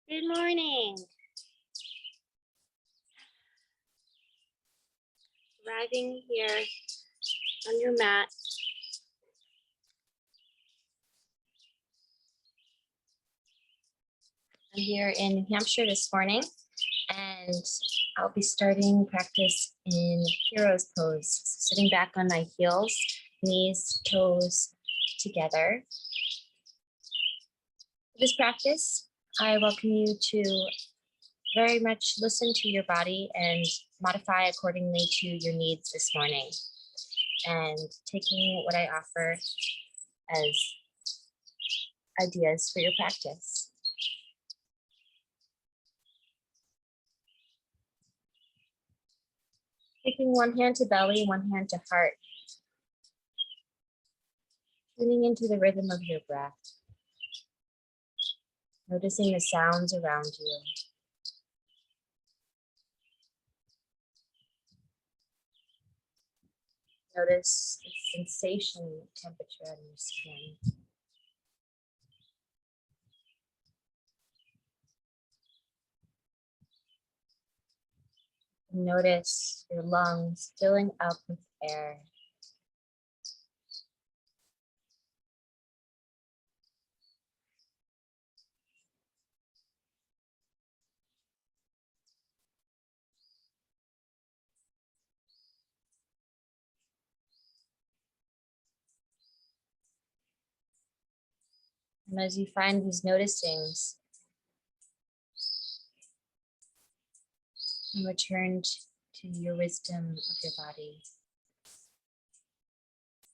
Good morning. Arriving here on your mat. I'm here in New Hampshire this morning, and I'll be starting practice in hero's pose, sitting back on my heels, knees, toes together. For this practice, I welcome you to very much listen to your body and modify accordingly to your needs this morning, and taking what I offer as ideas for your practice. Taking one hand to belly, one hand to heart. Tuning into the rhythm of your breath. Noticing the sounds around you. Notice the sensation, temperature on your skin. Notice your lungs filling up with air. And as you find these noticings, and return to your wisdom of your body,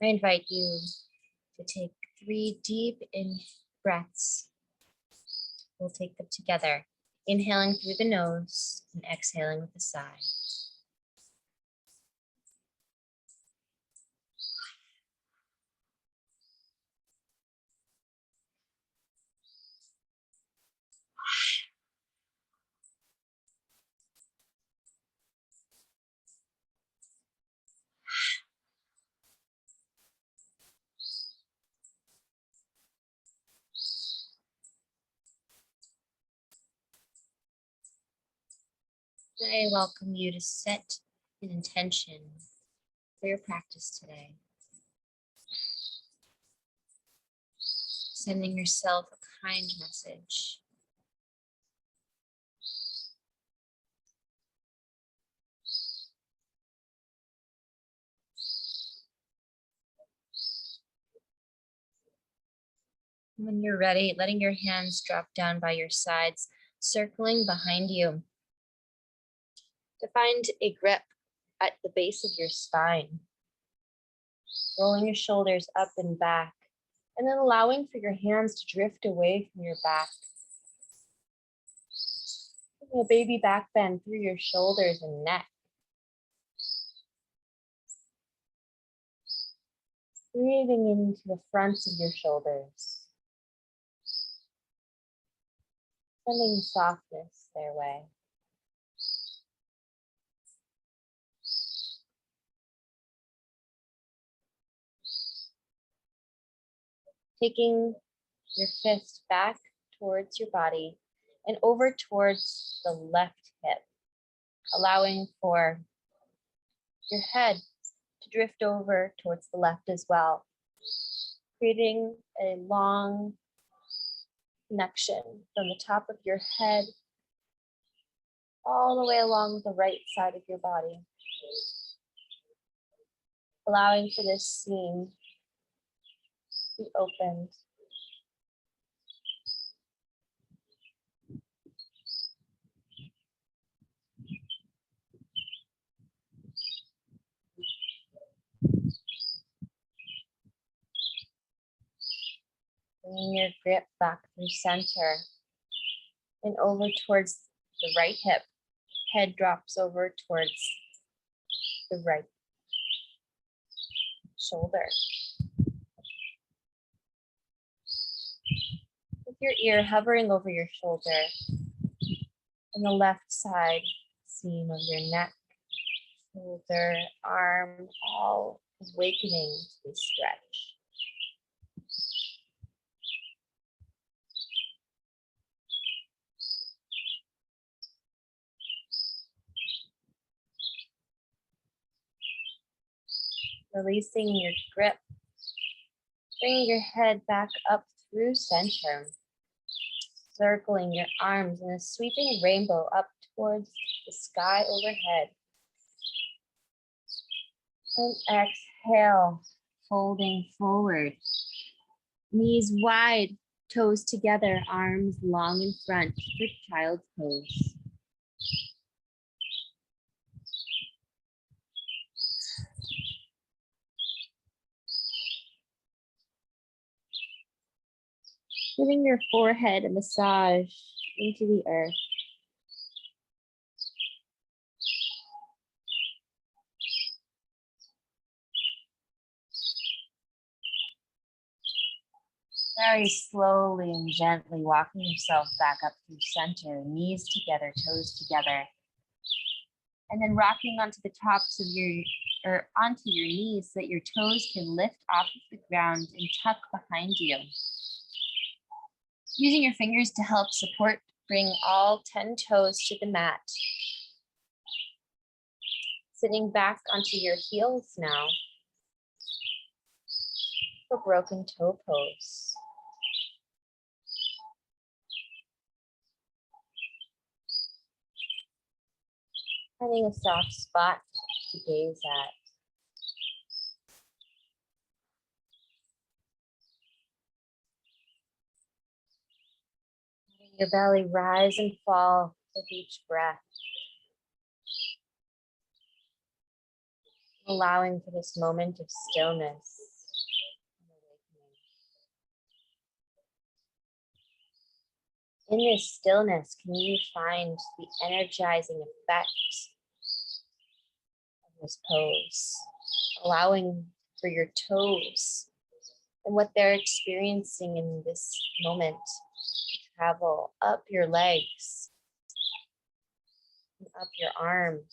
I invite you to take 3 deep in breaths. We'll take them together, inhaling through the nose and exhaling with a sigh. I welcome you to set an intention for your practice today. Sending yourself a kind message. When you're ready, letting your hands drop down by your sides, circling behind you to find a grip at the base of your spine. Rolling your shoulders up and back, and then allowing for your hands to drift away from your back. Taking a baby back bend through your shoulders and neck. Breathing into the fronts of your shoulders. Sending softness their way. Taking your fist back towards your body and over towards the left hip, allowing for your head to drift over towards the left as well, creating a long connection from the top of your head all the way along the right side of your body, allowing for this seam to be opened. Bringing your grip back through center and over towards the right hip. Head drops over towards the right shoulder. With your ear hovering over your shoulder and the left side seam of your neck, shoulder, arm, all awakening to this stretch. Releasing your grip. Bring your head back up through center. Circling your arms in a sweeping rainbow up towards the sky overhead. And exhale, folding forward. Knees wide, toes together, arms long in front for child's pose. Giving your forehead a massage into the earth. Very slowly and gently walking yourself back up through center, knees together, toes together. And then rocking onto the tops of onto your knees so that your toes can lift off of the ground and tuck behind you. Using your fingers to help support, bring all 10 toes to the mat. Sitting back onto your heels now for broken toe pose. Finding a soft spot to gaze at. Letting your belly rise and fall with each breath. Allowing for this moment of stillness and awakening. In this stillness, can you find the energizing effect of this pose? Allowing for your toes and what they're experiencing in this moment to travel up your legs, and up your arms,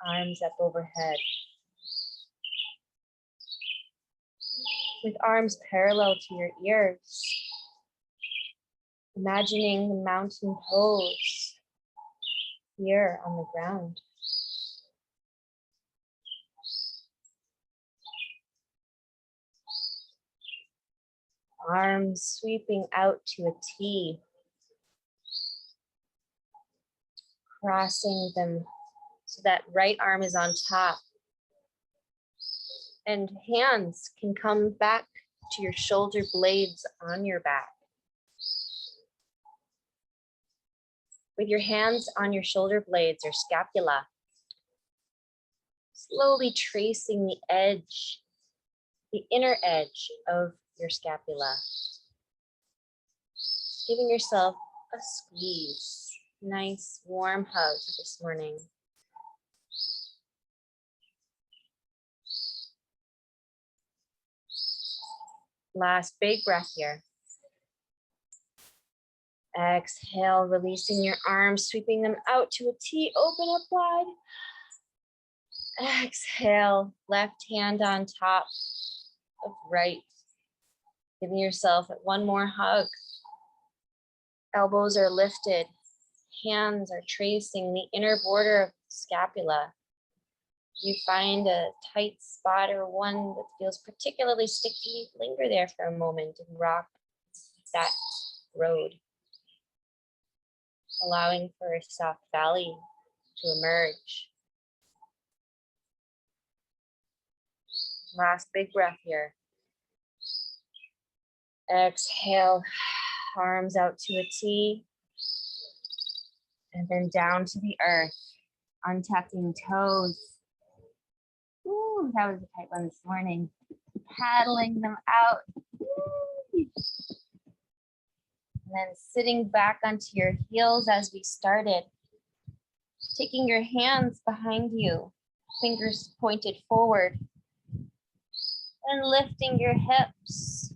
arms up overhead. With arms parallel to your ears, imagining the mountain pose here on the ground. Arms sweeping out to a T, crossing them so that right arm is on top. And hands can come back to your shoulder blades on your back. With your hands on your shoulder blades or scapula, slowly tracing the edge, the inner edge of your scapula. Giving yourself a squeeze, nice warm hug this morning. Last big breath here. Exhale, releasing your arms, sweeping them out to a T, open up wide. Exhale, left hand on top of right. Giving yourself one more hug. Elbows are lifted. Hands are tracing the inner border of the scapula. You find a tight spot or one that feels particularly sticky, linger there for a moment and rock that road, allowing for a soft valley to emerge. Last big breath here. Exhale, arms out to a T, and then down to the earth, untucking toes. Ooh, that was a tight one this morning. Paddling them out. And then sitting back onto your heels as we started. Taking your hands behind you, fingers pointed forward. And lifting your hips.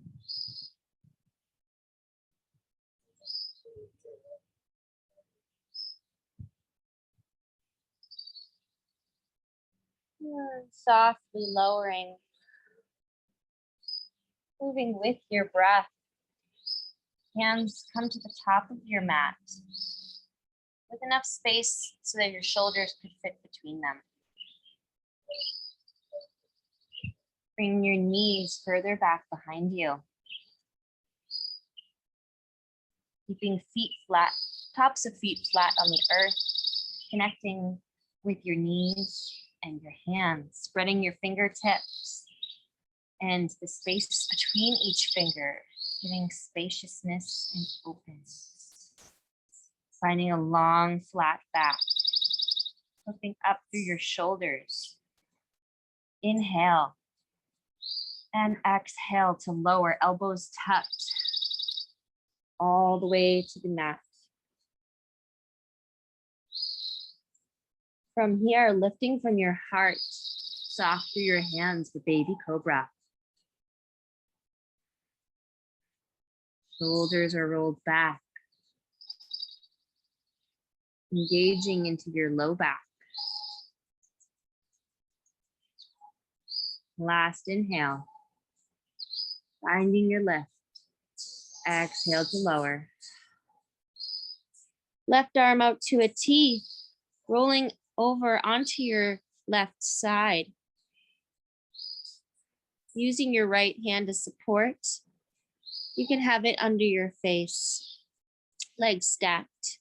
Softly lowering. Moving with your breath. Hands come to the top of your mat with enough space so that your shoulders could fit between them. Bring your knees further back behind you. Keeping feet flat, tops of feet flat on the earth, connecting with your knees and your hands, spreading your fingertips and the space between each finger, giving spaciousness and openness. Finding a long, flat back, lifting up through your shoulders. Inhale and exhale to lower, elbows tucked all the way to the mat. From here, lifting from your heart, soft through your hands, the baby cobra. Shoulders are rolled back, engaging into your low back. Last inhale, finding your lift. Exhale to lower. Left arm out to a T, rolling over onto your left side. Using your right hand as support, you can have it under your face, legs stacked.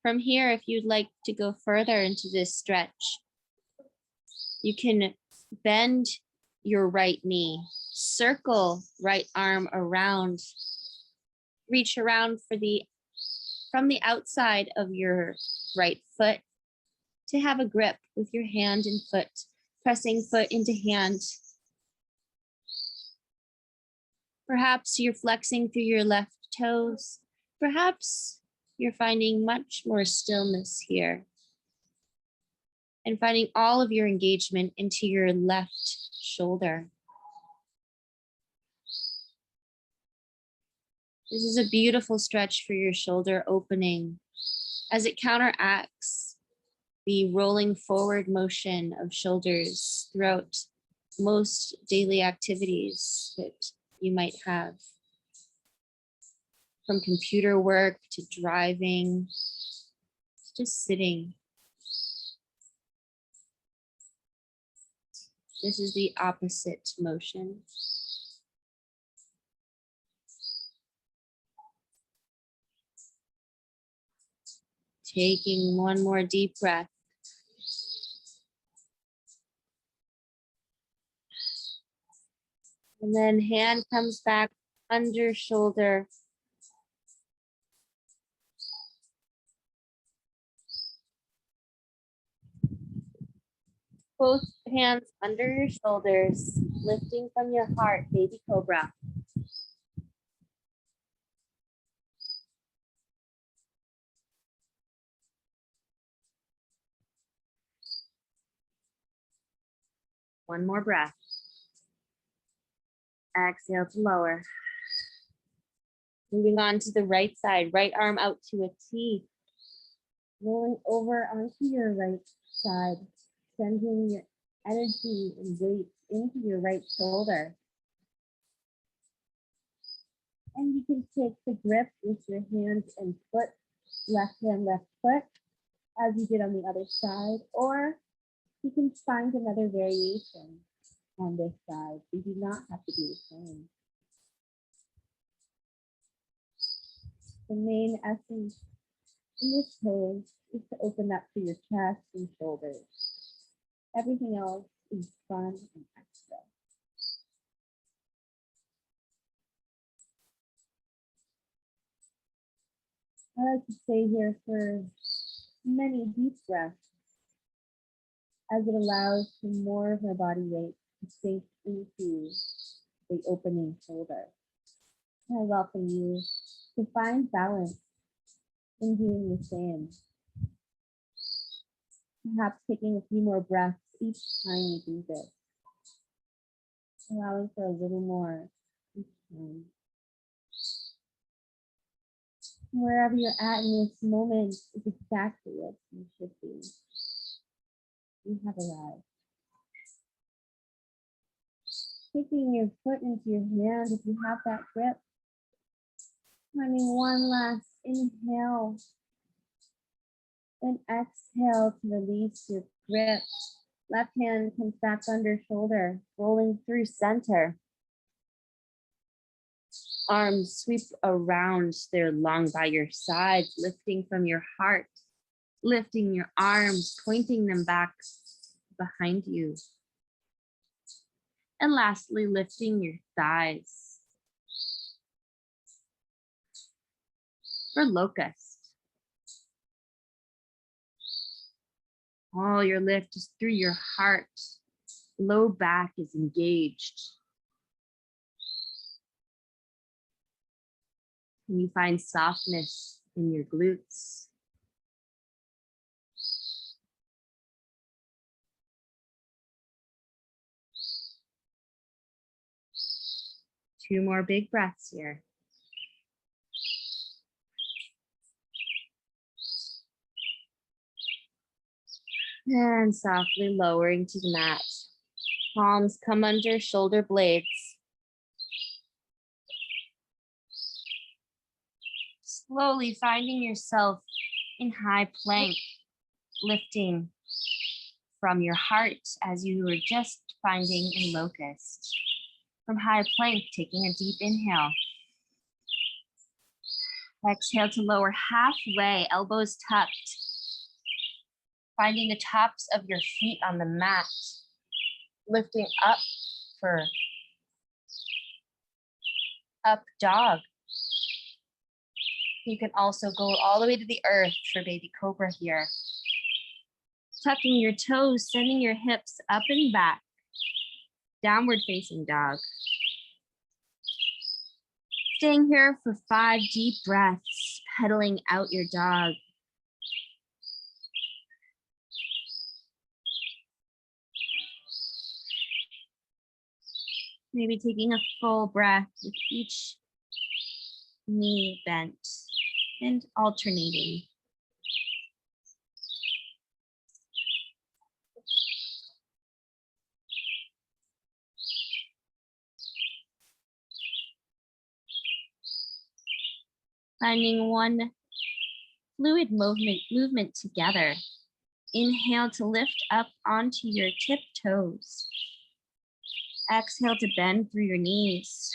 From here, if you'd like to go further into this stretch, you can bend your right knee, circle right arm around, reach around from the outside of your right foot to have a grip with your hand and foot, pressing foot into hand. Perhaps you're flexing through your left toes. Perhaps you're finding much more stillness here and finding all of your engagement into your left shoulder. This is a beautiful stretch for your shoulder opening as it counteracts the rolling forward motion of shoulders throughout most daily activities that you might have. From computer work to driving, to just sitting. This is the opposite motion. Taking one more deep breath. And then hand comes back under shoulder. Both hands under your shoulders, lifting from your heart, baby cobra. One more breath. Exhale to lower. Moving on to the right side, right arm out to a T. Rolling over onto your right side, sending your energy and weight into your right shoulder. And you can take the grip with your hands and foot, left hand, left foot, as you did on the other side, or you can find another variation on this side. You do not have to do the same. The main essence in this pose is to open up to your chest and shoulders. Everything else is fun and extra. I like to stay here for many deep breaths as it allows for more of my body weight to sink into the opening shoulder. I welcome you to find balance in doing the same. Perhaps taking a few more breaths each time you do this. Allowing for a little more each time. Wherever you're at in this moment is exactly what you should be. You have arrived. Taking your foot into your hand if you have that grip. Finding one last inhale. And exhale to release your grip. Left hand comes back under shoulder, rolling through center. Arms sweep around, they're long by your sides, lifting from your heart, lifting your arms, pointing them back behind you. And lastly, lifting your thighs for locust. All your lift is through your heart. Low back is engaged. And you find softness in your glutes. Two more big breaths here. And softly lowering to the mat. Palms come under shoulder blades. Slowly finding yourself in high plank, lifting from your heart as you were just finding in locust. From high plank, taking a deep inhale. Exhale to lower halfway, elbows tucked. Finding the tops of your feet on the mat. Lifting up for up dog. You can also go all the way to the earth for baby cobra here. Tucking your toes, sending your hips up and back. Downward facing dog. Staying here for 5 deep breaths, pedaling out your dog. Maybe taking a full breath with each knee bent and alternating. Finding one fluid movement together. Inhale to lift up onto your tiptoes. Exhale to bend through your knees.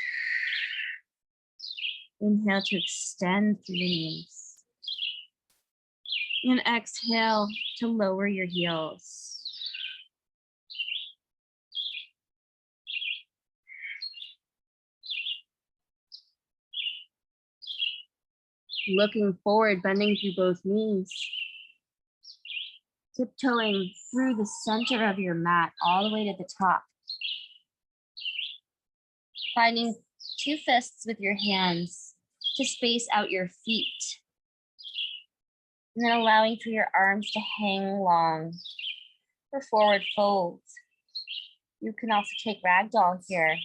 Inhale to extend through your knees. And exhale to lower your heels. Looking forward, bending through both knees. Tiptoeing through the center of your mat, all the way to the top. Finding 2 fists with your hands to space out your feet. And then allowing for your arms to hang long for forward folds. You can also take ragdoll here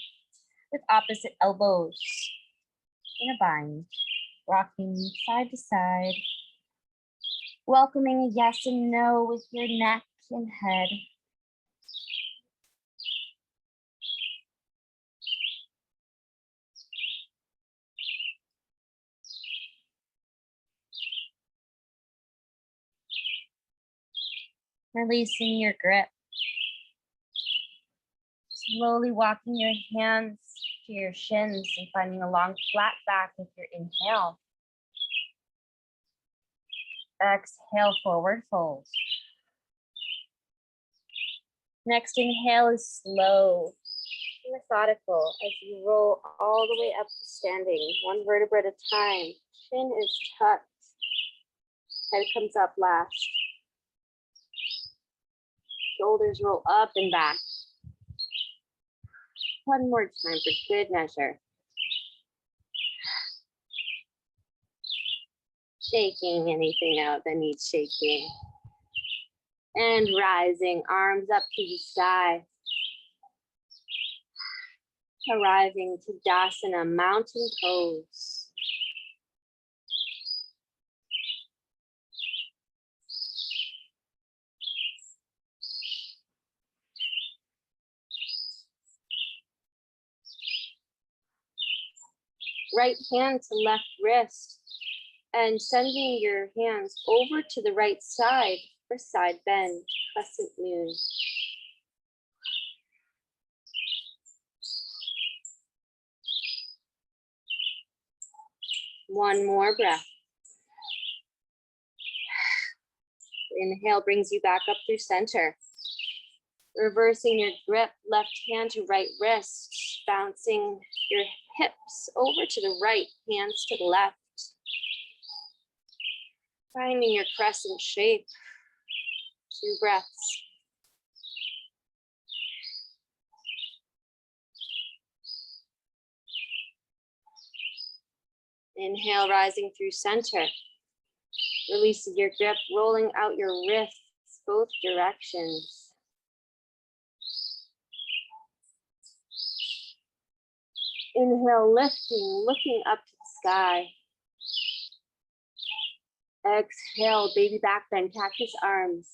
with opposite elbows in a bind, rocking side to side, welcoming a yes and no with your neck and head. Releasing your grip. Slowly walking your hands to your shins and finding a long flat back with your inhale. Exhale, forward fold. Next inhale is slow, methodical as you roll all the way up to standing, 1 vertebra at a time. Chin is tucked, head comes up last. Shoulders roll up and back. 1 more time for good measure. Shaking anything out that needs shaking. And rising, arms up to the sky. Arriving to Dasana, mountain pose. Right hand to left wrist and sending your hands over to the right side for side bend, crescent moon. One more breath. Inhale brings you back up through center. Reversing your grip, left hand to right wrist, bouncing your hips over to the right, hands to the left. Finding your crescent shape. 2 breaths. Inhale, rising through center. Releasing your grip, rolling out your wrists, both directions. Inhale, lifting, looking up to the sky. Exhale, baby back bend, cactus arms.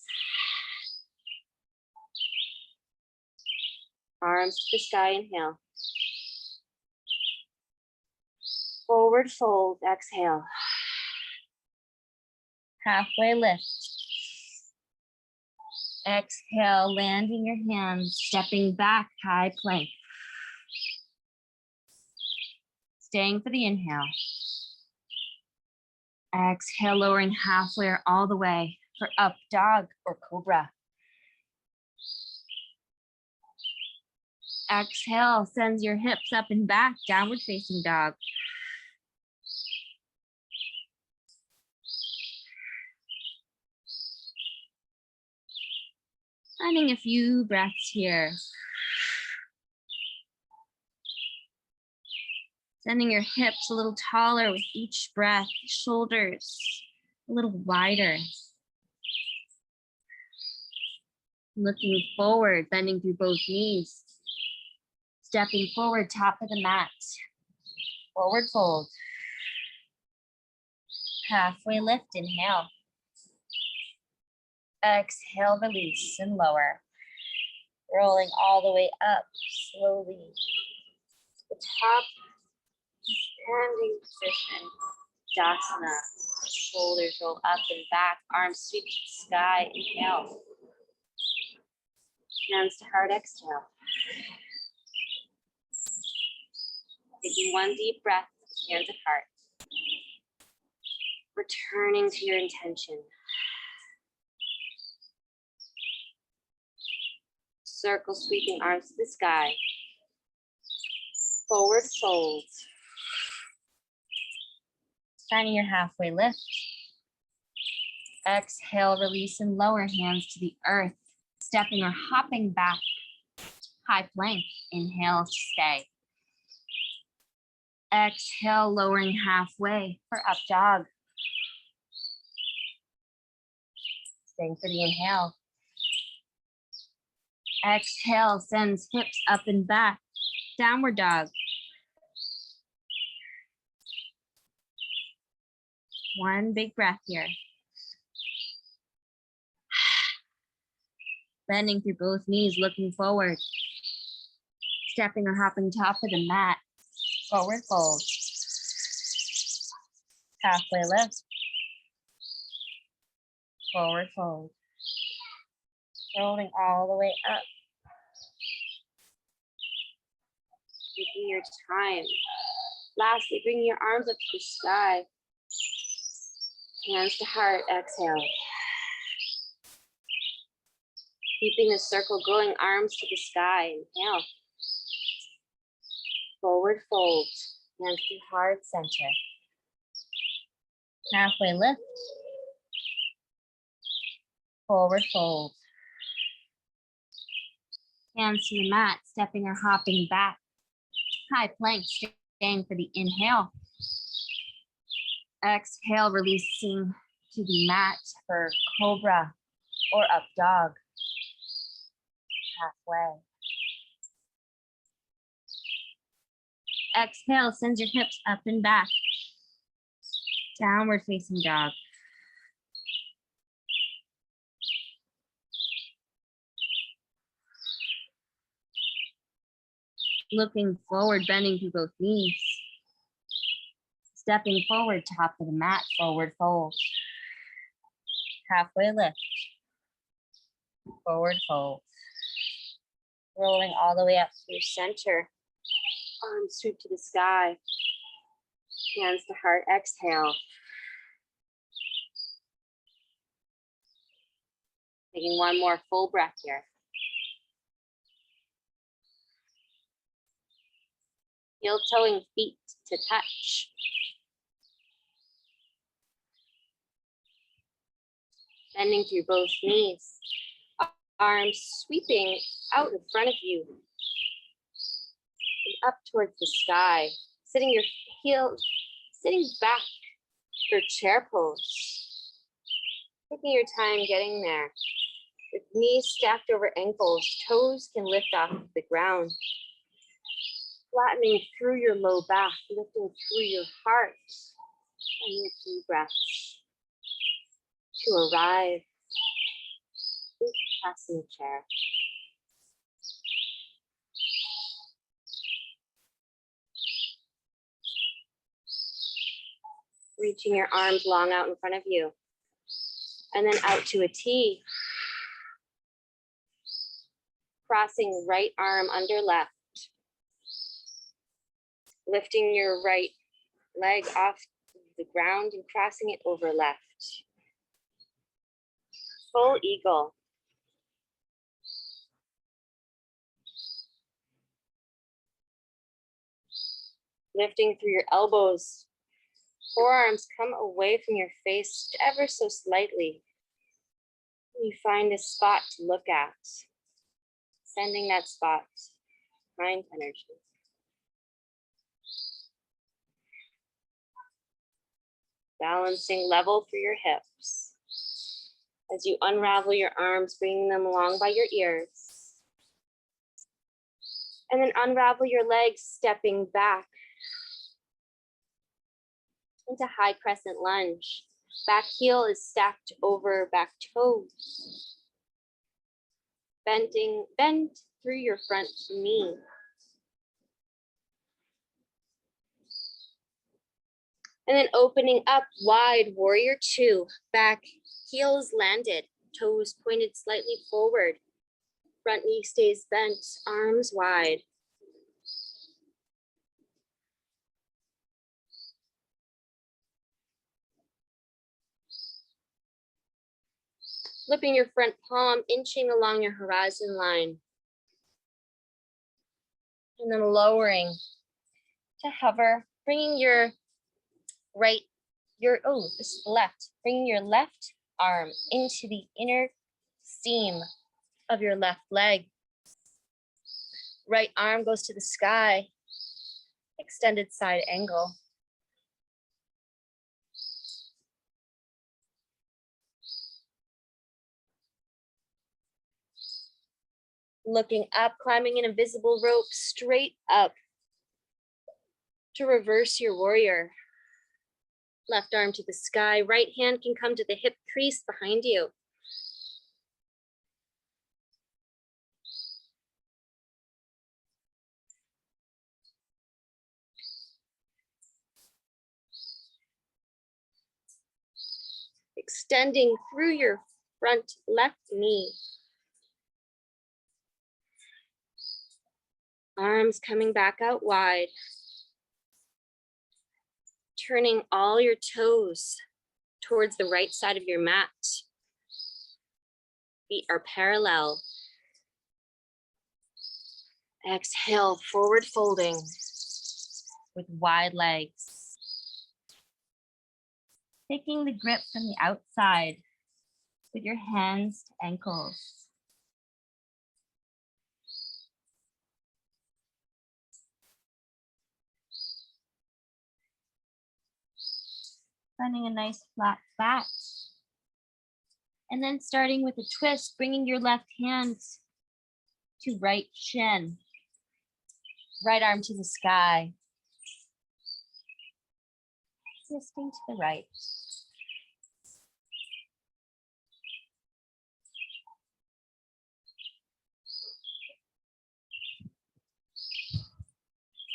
Arms to the sky, inhale. Forward fold, exhale. Halfway lift. Exhale, landing your hands, stepping back, high plank. Staying for the inhale. Exhale, lowering halfway or all the way for up dog or cobra. Exhale, sends your hips up and back, downward facing dog. Finding a few breaths here. Sending your hips a little taller with each breath, shoulders a little wider. Looking forward, bending through both knees. Stepping forward, top of the mat. Forward fold. Halfway lift, inhale. Exhale, release and lower. Rolling all the way up slowly. The top standing position. Dasana. Shoulders roll up and back. Arms sweep to the sky. Inhale. Hands to heart. Exhale. Taking one deep breath. Hands at heart. Returning to your intention. Circle, sweeping arms to the sky. Forward fold. Finding your halfway lift. Exhale, release and lower, hands to the earth. Stepping or hopping back. High plank. Inhale, stay. Exhale, lowering halfway for up dog. Staying for the inhale. Exhale, sends hips up and back. Downward dog. One big breath here. Bending through both knees, looking forward. Stepping or hopping top of the mat. Forward fold. Halfway lift. Forward fold. Rolling all the way up. Taking your time. Lastly, bringing your arms up to the sky. Hands to heart, exhale. Keeping the circle going, arms to the sky, inhale. Forward fold, hands to heart center. Halfway lift. Forward fold. Hands to the mat, stepping or hopping back. High plank, staying for the inhale. Exhale, releasing to the mat for cobra or up dog. Halfway. Exhale, sends your hips up and back. Downward facing dog. Looking forward, bending through both knees. Stepping forward, top of the mat, forward fold. Halfway lift. Forward fold. Rolling all the way up through center. Arms sweep to the sky. Hands to heart, exhale. Taking one more full breath here. Heel-toeing feet to touch. Bending through both knees. Arms sweeping out in front of you. And up towards the sky. Sitting back for chair pose. Taking your time getting there. With knees stacked over ankles, toes can lift off the ground. Flattening through your low back, lifting through your heart. And a few breaths to arrive in passing chair. Reaching your arms long out in front of you. And then out to a T. Crossing right arm under left. Lifting your right leg off the ground and crossing it over left. Full eagle. Lifting through your elbows. Forearms come away from your face ever so slightly. You find a spot to look at. Sending that spot, mind energy. Balancing level through your hips. As you unravel your arms, bringing them along by your ears. And then unravel your legs, stepping back into high crescent lunge. Back heel is stacked over back toes. Bend through your front knee. And then opening up wide, warrior two. Back heels landed, toes pointed slightly forward. Front knee stays bent, arms wide. Flipping your front palm, inching along your horizon line. And then lowering to hover, bringing your left, bringing your left arm into the inner seam of your left leg. Right arm goes to the sky, extended side angle. Looking up, climbing an invisible rope straight up to reverse your warrior. Left arm to the sky, right hand can come to the hip crease behind you. Extending through your front left knee. Arms coming back out wide. Turning all your toes towards the right side of your mat. Feet are parallel. Exhale, forward folding with wide legs. Taking the grip from the outside with your hands to ankles. Finding a nice flat back. And then starting with a twist, bringing your left hand to right shin. Right arm to the sky. Twisting to the right.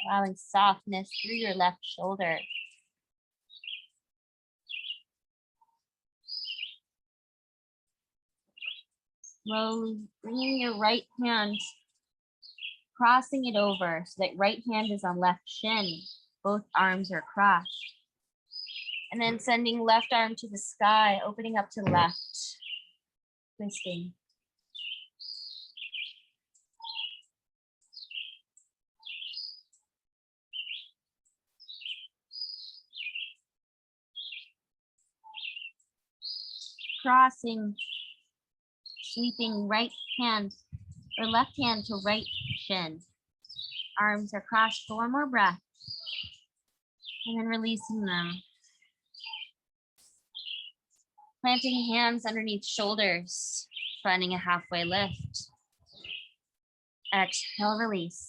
Allowing softness through your left shoulder. Slowly bringing your right hand, crossing it over so that right hand is on left shin. Both arms are crossed. And then sending left arm to the sky, opening up to left, twisting. Crossing, sweeping right hand or left hand to right shin. Arms are crossed for one more breath. And then releasing them. Planting hands underneath shoulders, finding a halfway lift. Exhale, release.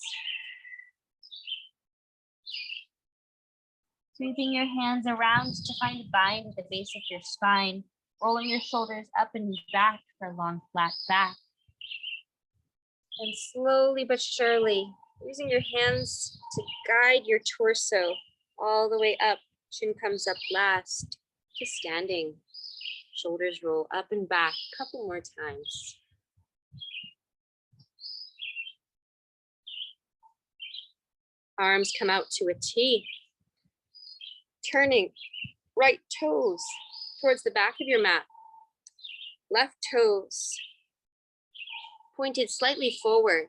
Sweeping your hands around to find a bind at the base of your spine, rolling your shoulders up and back for a long, flat back. And slowly but surely, using your hands to guide your torso all the way up. Chin comes up last to standing. Shoulders roll up and back a couple more times. Arms come out to a T. Turning right toes towards the back of your mat. Left toes pointed slightly forward.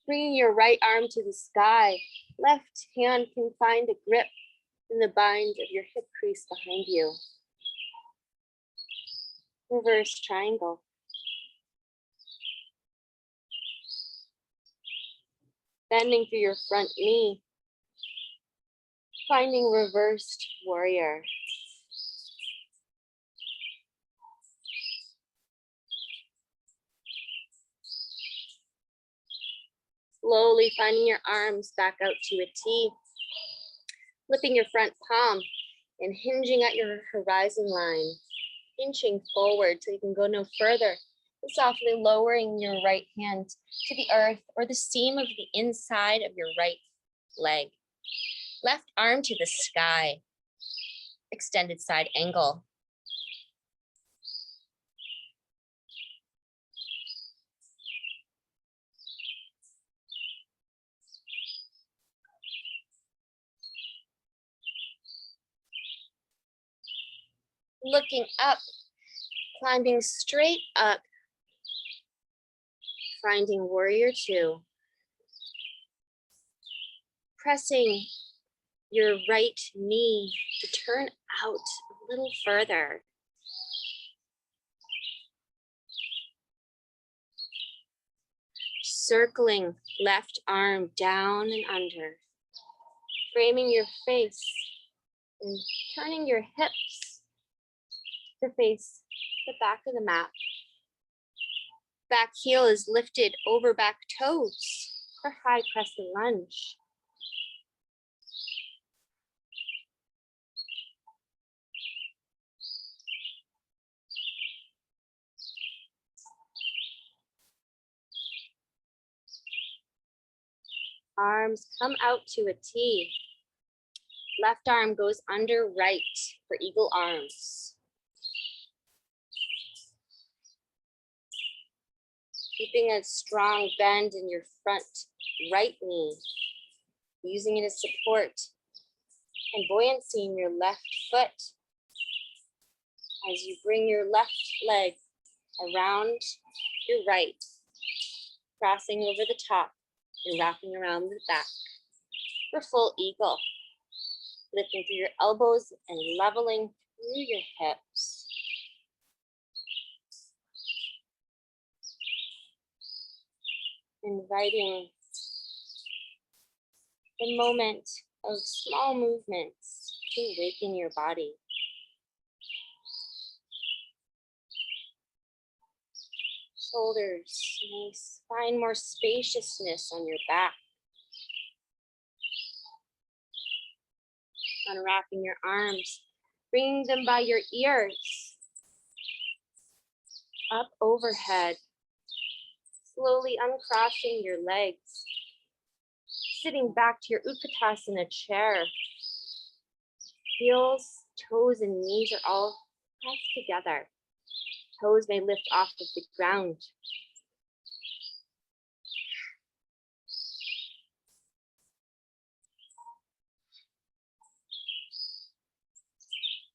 Bringing your right arm to the sky. Left hand can find a grip in the bind of your hip crease behind you. Reverse triangle. Bending through your front knee. Finding reversed warrior. Slowly finding your arms back out to a T. Flipping your front palm and hinging at your horizon line. Inching forward till you can go no further. And softly lowering your right hand to the earth or the seam of the inside of your right leg. Left arm to the sky. Extended side angle. Looking up, climbing straight up, finding warrior two. Pressing your right knee to turn out a little further. Circling left arm down and under. Framing your face and turning your hips to face the back of the mat. Back heel is lifted over back toes for high crescent lunge. Arms come out to a T. Left arm goes under right for eagle arms. Keeping a strong bend in your front right knee. Using it as support and buoyancy in your left foot. As you bring your left leg around your right, crossing over the top and wrapping around the back for full eagle. Lifting through your elbows and leveling through your hips. Inviting the moment of small movements to awaken your body. Shoulders, nice. Find more spaciousness on your back. Unwrapping your arms, bringing them by your ears. Up overhead. Slowly uncrossing your legs. Sitting back to your Utkatasana chair. Heels, toes, and knees are all pressed together. Toes may lift off of the ground.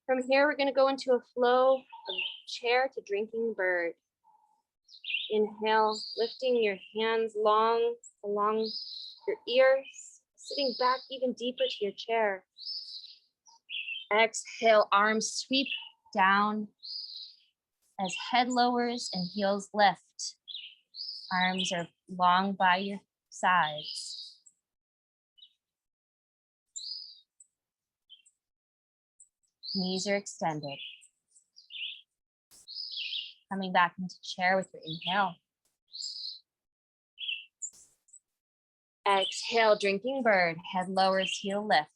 From here, we're going to go into a flow of chair to drinking bird. Inhale, lifting your hands long along your ears, sitting back even deeper to your chair. Exhale, arms sweep down as head lowers and heels lift. Arms are long by your sides. Knees are extended. Coming back into chair with your inhale. Exhale, drinking bird. Head lowers, heel lifts.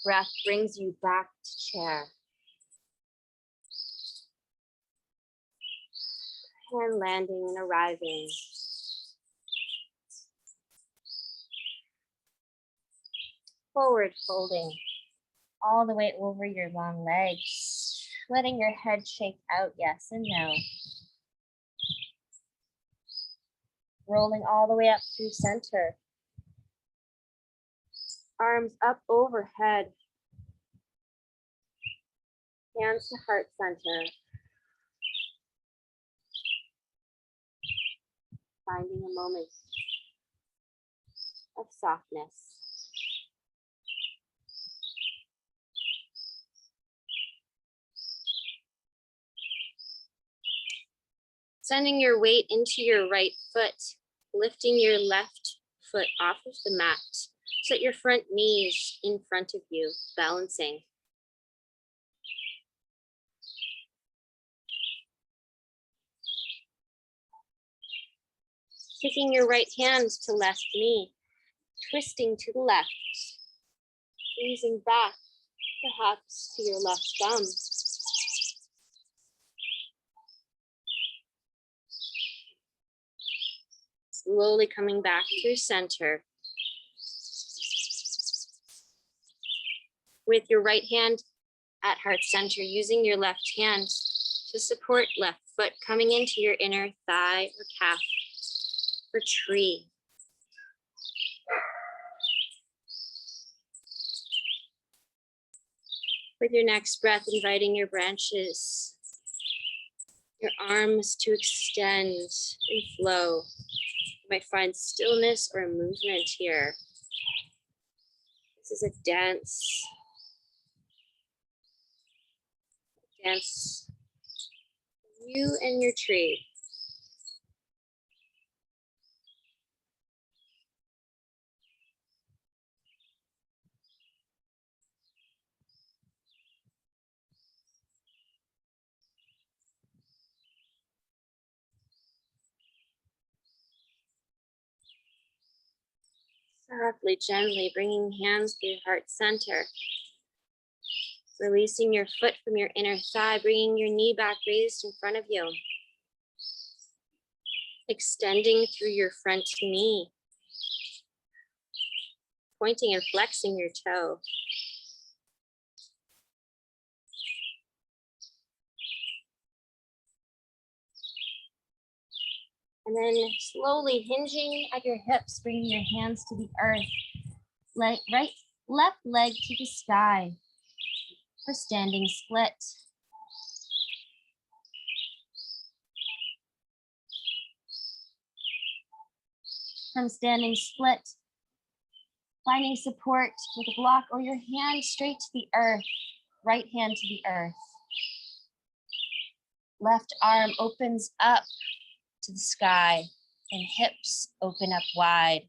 Breath brings you back to chair. And landing and arriving. Forward folding all the way over your long legs. Letting your head shake out, yes and no. Rolling all the way up through center. Arms up overhead. Hands to heart center. Finding a moment of softness. Sending your weight into your right foot, lifting your left foot off of the mat so that your front knee is in front of you, balancing. Taking your right hand to left knee, twisting to the left, easing back perhaps to your left thumb. Slowly coming back through center. With your right hand at heart center, using your left hand to support left foot, coming into your inner thigh or calf for tree. With your next breath, inviting your branches, your arms to extend and flow. You might find stillness or movement here. This is a dance. Dance. You and your tree. Softly, gently bringing hands to your heart center. Releasing your foot from your inner thigh, bringing your knee back raised in front of you. Extending through your front knee. Pointing and flexing your toe. And then slowly hinging at your hips, bringing your hands to the earth. Left leg to the sky for standing split. From standing split, finding support with a block or your hand straight to the earth, right hand to the earth. Left arm opens up to the sky and hips open up wide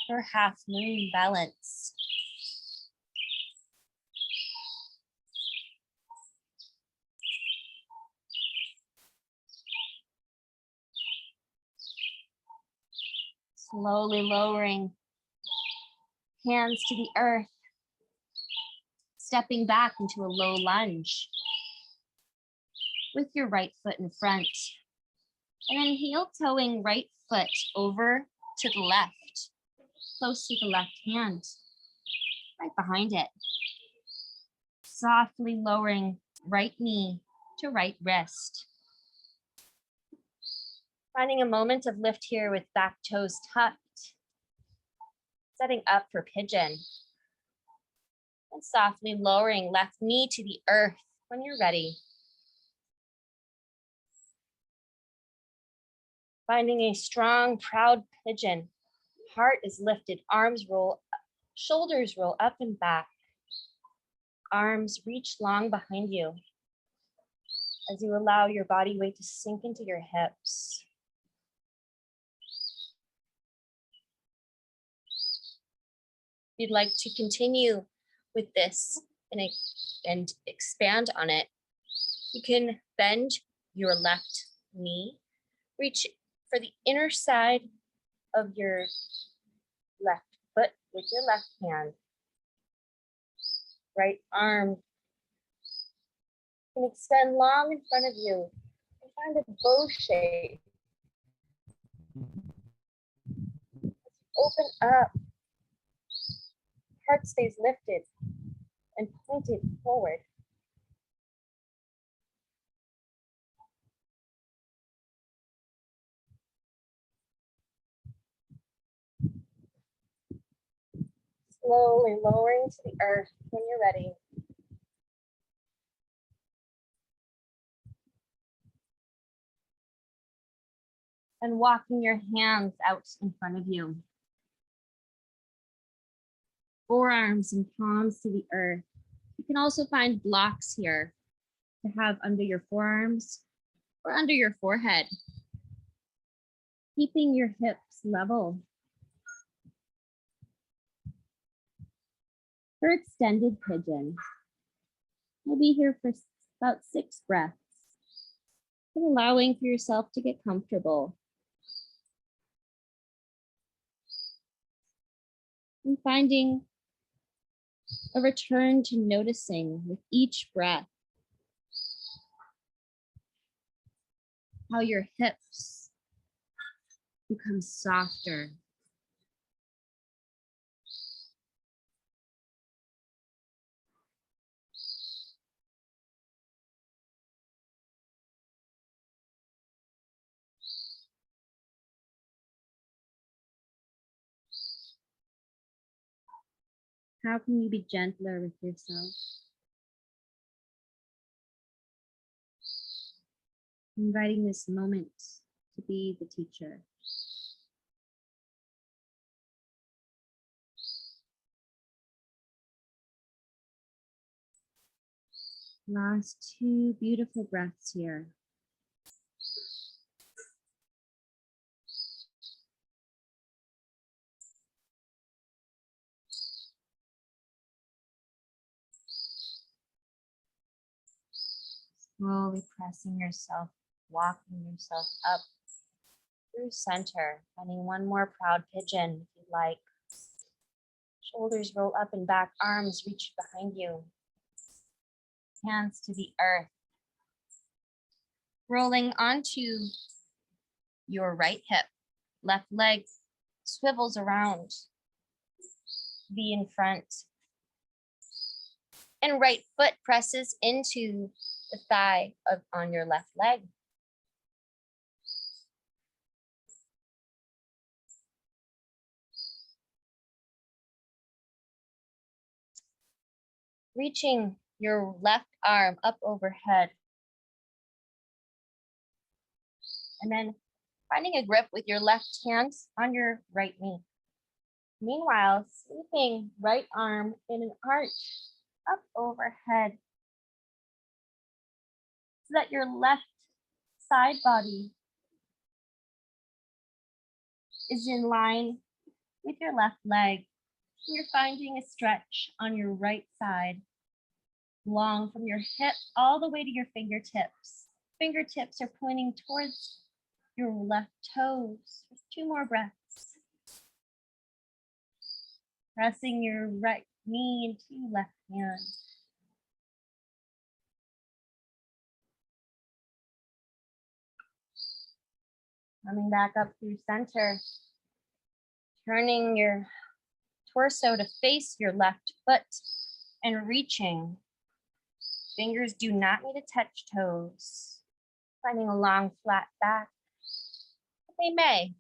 for half moon balance. Slowly lowering hands to the earth, stepping back into a low lunge with your right foot in front. And then heel toeing right foot over to the left, close to the left hand, right behind it. Softly lowering right knee to right wrist. Finding a moment of lift here with back toes tucked. Setting up for pigeon. And softly lowering left knee to the earth when you're ready. Finding a strong, proud pigeon. Heart is lifted, arms roll, shoulders roll up and back. Arms reach long behind you as you allow your body weight to sink into your hips. If you'd like to continue with this and expand on it, you can bend your left knee, reach for the inner side of your left foot with your left hand. Right arm can extend long in front of you and find a bow shape. Open up. Heart stays lifted and pointed forward. Slowly lowering to the earth when you're ready. And walking your hands out in front of you. Forearms and palms to the earth. You can also find blocks here to have under your forearms or under your forehead. Keeping your hips level. For extended pigeon, we'll be here for about 6 breaths. And allowing for yourself to get comfortable. And finding a return to noticing with each breath how your hips become softer. How can you be gentler with yourself? Inviting this moment to be the teacher. Last 2 beautiful breaths here. Slowly pressing yourself, walking yourself up through center. Finding one more proud pigeon if you'd like. Shoulders roll up and back, arms reach behind you. Hands to the earth. Rolling onto your right hip. Left leg swivels around. V in front. And right foot presses into the thigh on your left leg. Reaching your left arm up overhead. And then finding a grip with your left hand on your right knee. Meanwhile, sweeping right arm in an arch up overhead so that your left side body is in line with your left leg. You're finding a stretch on your right side, long from your hip all the way to your fingertips. Fingertips are pointing towards your left toes. 2 more breaths. Pressing your right knee into your left hand. Coming back up through center. Turning your torso to face your left foot and reaching. Fingers do not need to touch toes. Finding a long flat back. They may.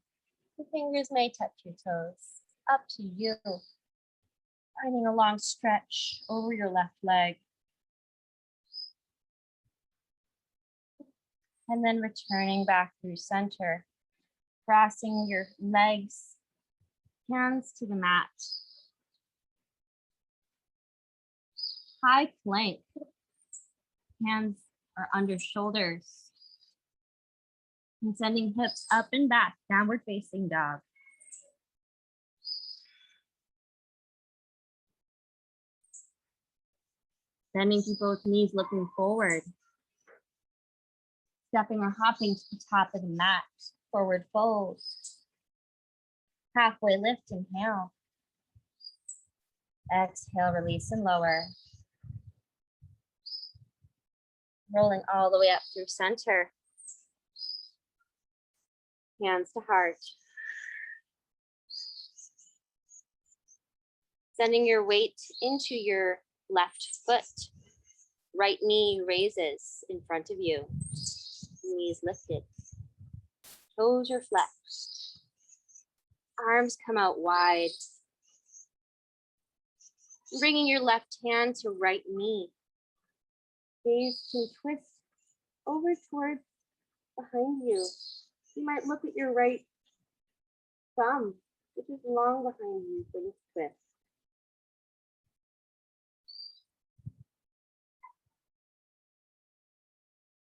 The fingers may touch your toes. Up to you. Finding a long stretch over your left leg. And then returning back through center. Crossing your legs, hands to the mat. High plank. Hands are under shoulders. And sending hips up and back, downward facing dog. Bending through both knees, looking forward. Stepping or hopping to the top of the mat, forward fold. Halfway lift, inhale. Exhale, release and lower. Rolling all the way up through center. Hands to heart. Sending your weight into your left foot. Right knee raises in front of you. Knees lifted. Toes are flexed. Arms come out wide. Bringing your left hand to right knee. Gaze can twist over towards behind you. You might look at your right thumb, which is long behind you for this twist.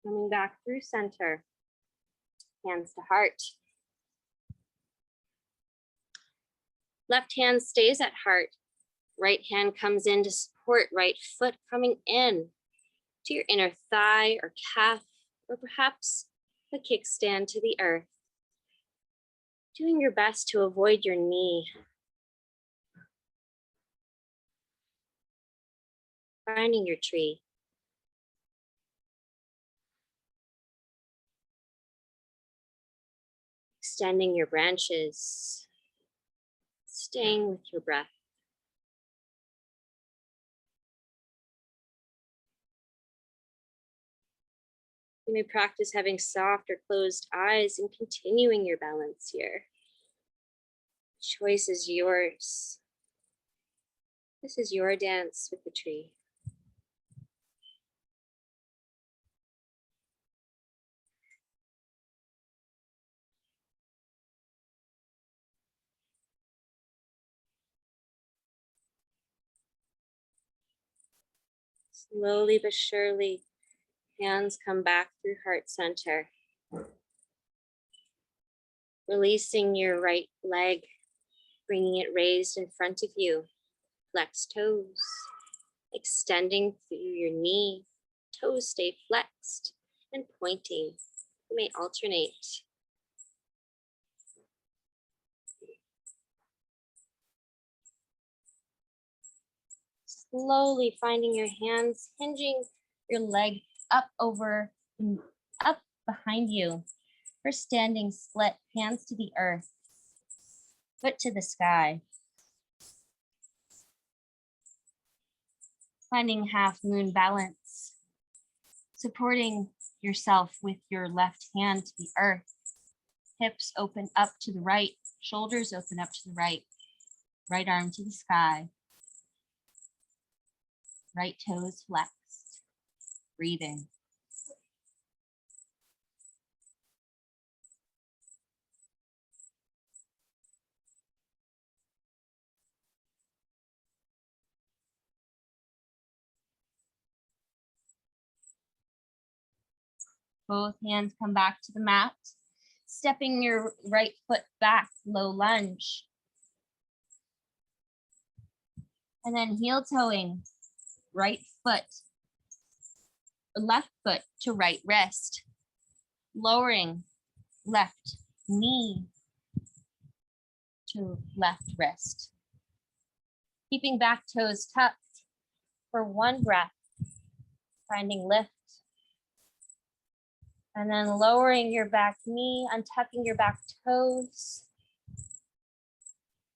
Coming back through center. Hands to heart. Left hand stays at heart. Right hand comes in to support right foot, coming in to your inner thigh or calf, or perhaps the kickstand to the earth. Doing your best to avoid your knee. Finding your tree. Extending your branches. Staying with your breath. You may practice having soft or closed eyes and continuing your balance here. The choice is yours. This is your dance with the tree. Slowly but surely, hands come back through heart center. Releasing your right leg, bringing it raised in front of you. Flex toes, extending through your knee. Toes stay flexed and pointing. You may alternate. Slowly finding your hands, hinging your leg up over and up behind you. For standing split, hands to the earth, foot to the sky. Finding half moon balance, supporting yourself with your left hand to the earth. Hips open up to the right, shoulders open up to the right. Right arm to the sky. Right toes flexed. Breathing. Both hands come back to the mat. Stepping your right foot back, low lunge. And then heel toeing, right foot, left foot to right wrist. Lowering left knee to left wrist. Keeping back toes tucked for one breath. Finding lift. And then lowering your back knee, untucking your back toes.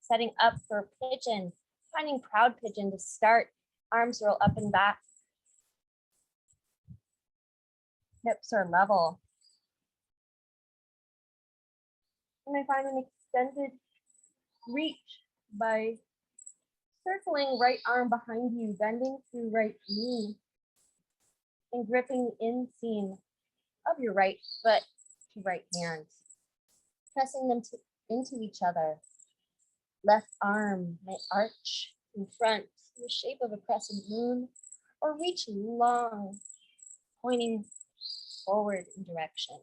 Setting up for pigeon. Finding proud pigeon to start. Arms roll up and back. Hips are level. You may find an extended reach by circling right arm behind you, bending through right knee, and gripping the inseam of your right foot to right hand, pressing them into each other. Left arm may arch in front in the shape of a crescent moon or reach long, pointing forward in direction.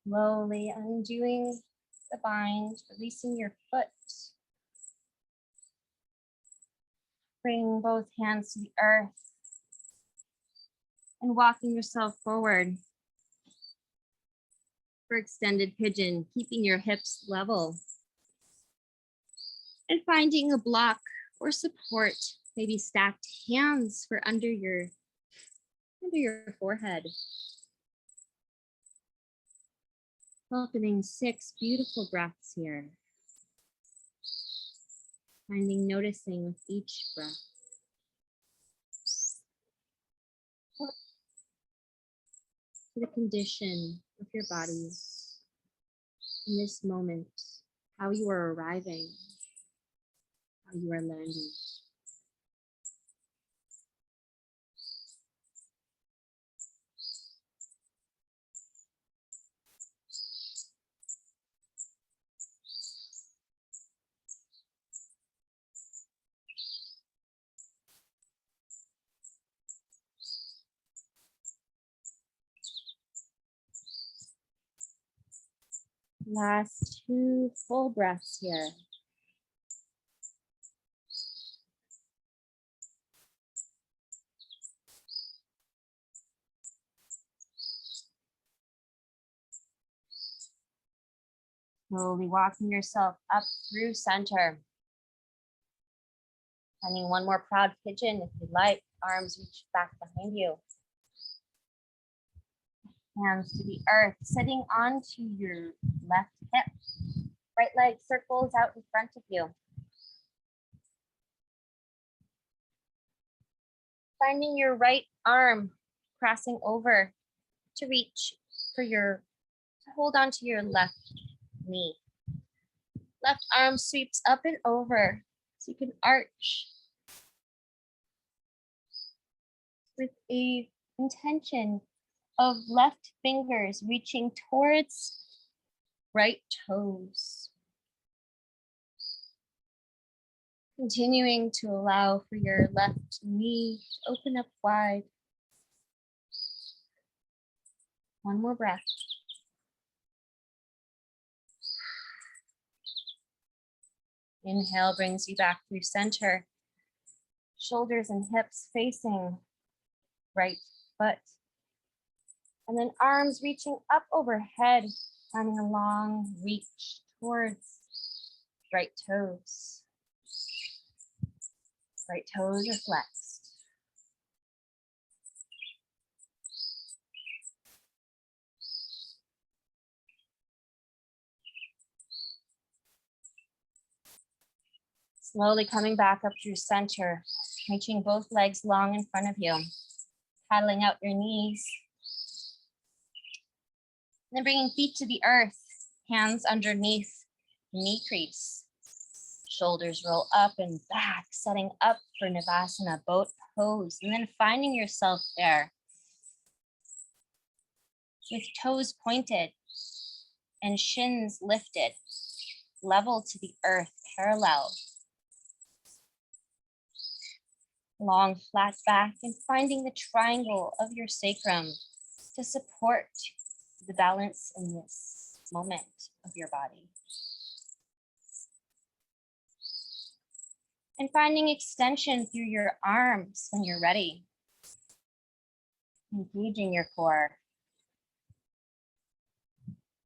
Slowly undoing the bind, releasing your foot. Bring both hands to the earth and walking yourself forward for extended pigeon, keeping your hips level and finding a block or support, maybe stacked hands for under your forehead. Welcoming 6 beautiful breaths here. Noticing with each breath. To the condition of your body in this moment, how you are arriving, how you are landing. Last 2 full breaths here. Slowly walking yourself up through center. Finding one more proud pigeon if you'd like. Arms reach back behind you. Hands to the earth, sitting onto your left hip. Right leg circles out in front of you. Finding your right arm crossing over to reach to hold onto your left knee. Left arm sweeps up and over so you can arch with a intention of left fingers reaching towards right toes. Continuing to allow for your left knee to open up wide. One more breath. Inhale brings you back through center. Shoulders and hips facing right foot. And then arms reaching up overhead, finding a long reach towards right toes. Right toes are flexed. Slowly coming back up through center, reaching both legs long in front of you, paddling out your knees. Then bringing feet to the earth, hands underneath knee crease. Shoulders roll up and back, setting up for Navasana, boat pose, and then finding yourself there with toes pointed and shins lifted, level to the earth, parallel. Long flat back and finding the triangle of your sacrum to support the balance in this moment of your body. And finding extension through your arms when you're ready. Engaging your core.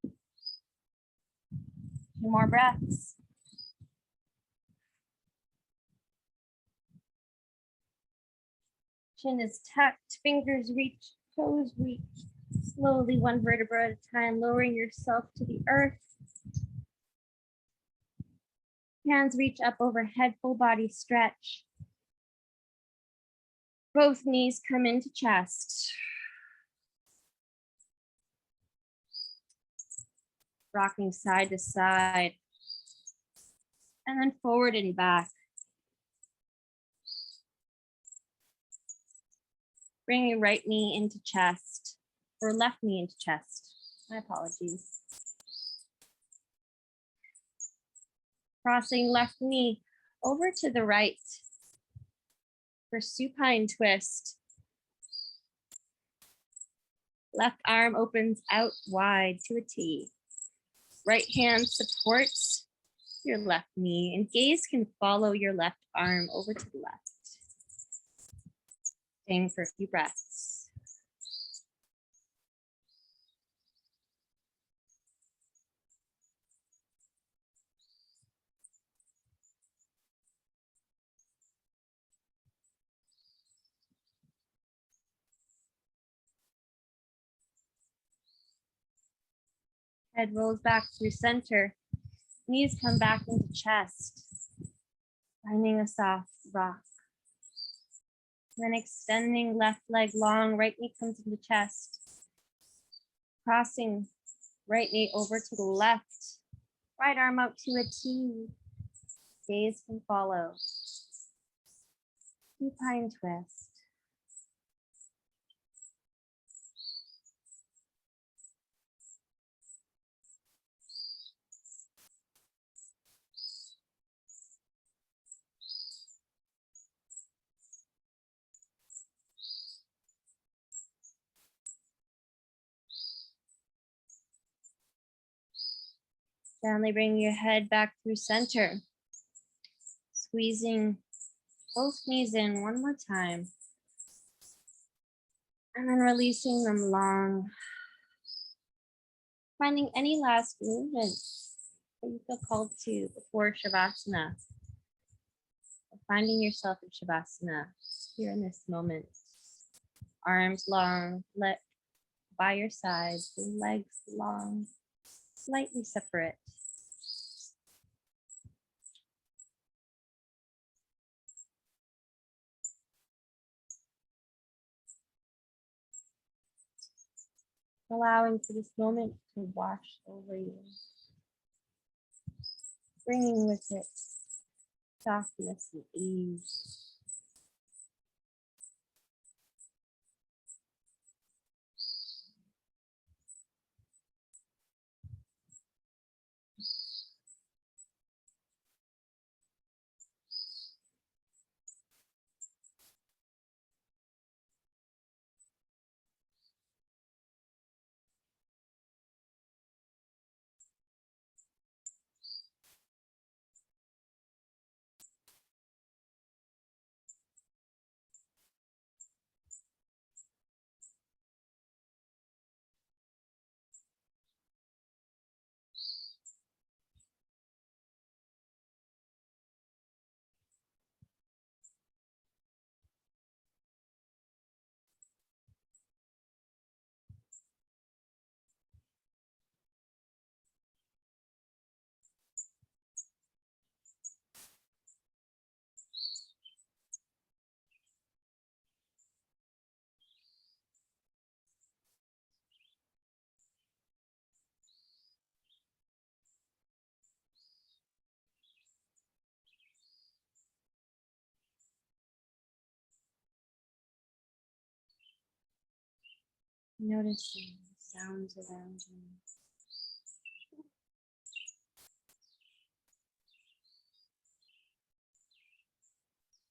2 more breaths. Chin is tucked, fingers reach, toes reach. Slowly, one vertebra at a time, lowering yourself to the earth. Hands reach up overhead, full body stretch. Both knees come into chest. Rocking side to side. And then forward and back. Bring your right knee into chest, or left knee into chest. My apologies. Crossing left knee over to the right for supine twist. Left arm opens out wide to a T. Right hand supports your left knee, and gaze can follow your left arm over to the left. Staying for a few breaths. Head rolls back through center. Knees come back into chest. Finding a soft rock. Then extending left leg long, right knee comes into chest. Crossing right knee over to the left. Right arm out to a T. Gaze can follow. Supine twist. Gently bring your head back through center. Squeezing both knees in one more time. And then releasing them long. Finding any last movements that you feel called to before Shavasana. Finding yourself in Shavasana here in this moment. Arms long, let by your sides, legs long, slightly separate. Allowing for this moment to wash over you. Bringing with it softness and ease. Noticing the sounds around you.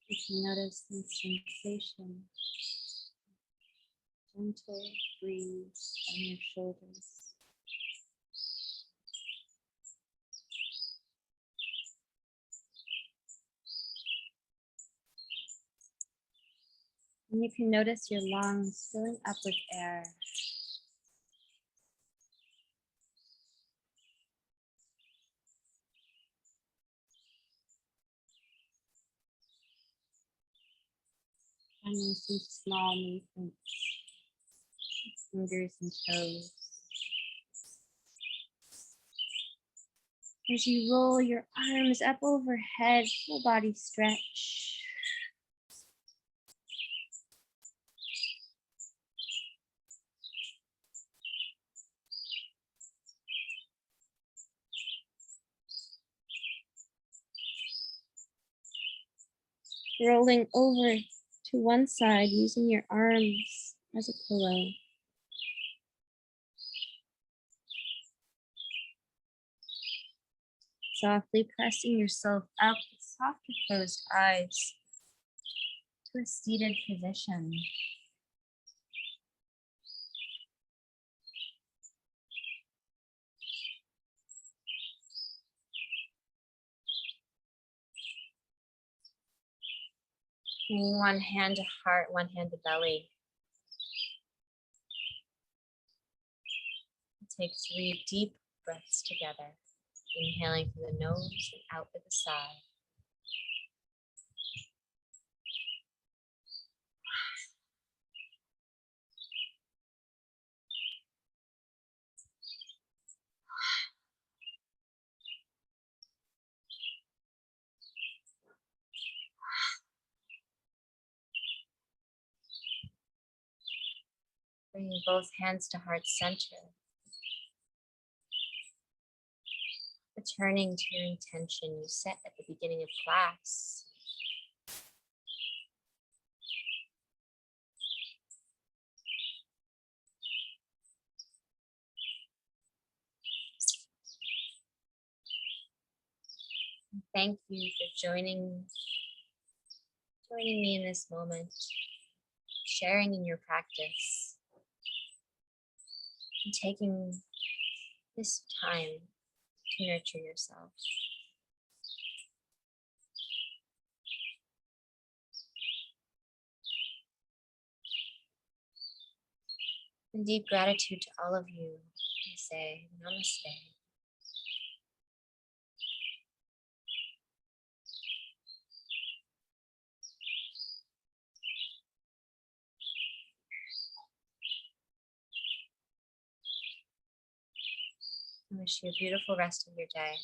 You can notice the sensation, gentle breeze on your shoulders. And you can notice your lungs filling up with air. Finding some small movements. fingers and toes. As you roll your arms up overhead, full body stretch. Rolling over to one side using your arms as a pillow. Softly pressing yourself up with softly closed eyes to a seated position. Bringing one hand to heart, one hand to belly. Take 3 deep breaths together. Inhaling through the nose and out with a sigh. Bringing both hands to heart center. Returning to your intention you set at the beginning of class. And thank you for joining me in this moment, sharing in your practice, and taking this time to nurture yourself. In deep gratitude to all of you, I say namaste. I wish you a beautiful rest of your day.